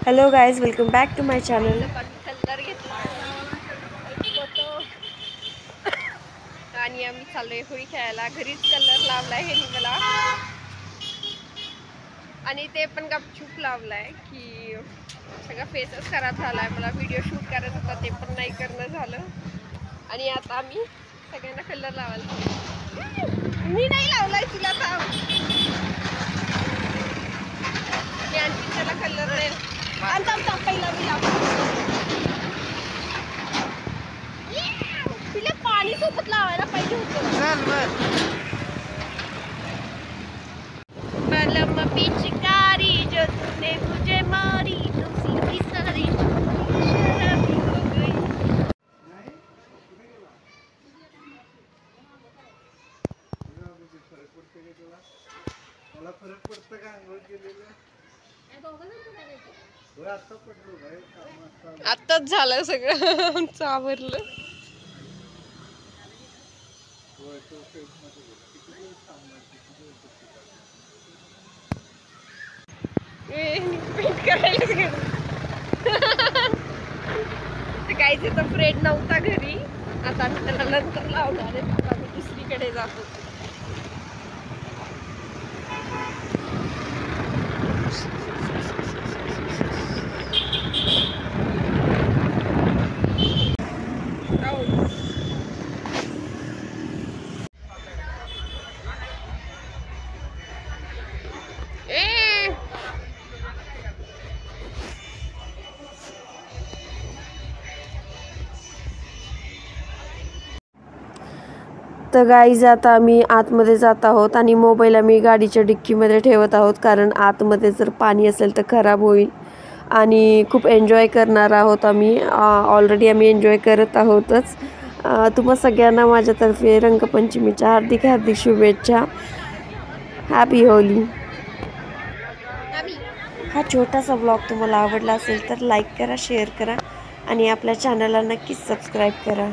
Hello guys, welcome back to my channel. Colour घेतला आणि आम्ही चाललोय होळी खेळायला. घरीच कलर लावलाय हे मला, आणि ते पण गपचूप लावलाय की सगळा फेसच खराब झालाय. मला व्हिडिओ शूट करायचा होता, ते पण नाही करणं झालं. आणि आता आम्ही सगळ्यांना कलर लावायला. मी नाही लावलाय, तुला थांब. मी आणखी त्याला कलर नाही. पहिला मी तिला पाणी सोबत लावायला पाहिजे होतं. बलम पिचकारी जो तूने मुझे मारी, तुसी की सारी शराबी हो गई. मला फरक पडतं का अंघोळ केलेलं? आताच झालं सगळं आमचं आवरलं. काहीच तर फ्रेंड नव्हता घरी. आता आम्ही त्याला नंतर लावणार आहे. आम्ही दुसरीकडे जातो. तर गाईज, आता आम्ही आतमध्ये जात आहोत आणि मोबाईल आम्ही गाडीच्या डिक्कीमध्ये ठेवत आहोत, कारण आतमध्ये जर पाणी असेल तर खराब होईल. आणि खूप एन्जॉय करणार आहोत आम्ही. ऑलरेडी आम्ही एन्जॉय करत आहोतच. तुम्हा सगळ्यांना माझ्यातर्फे रंगपंचमीच्या हार्दिक हार्दिक शुभेच्छा. Happy Holy. हा छोटासा ब्लॉग तुम्हाला आवडला असेल तर लाईक करा, शेअर करा आणि आपल्या चॅनलला नक्कीच सबस्क्राईब करा.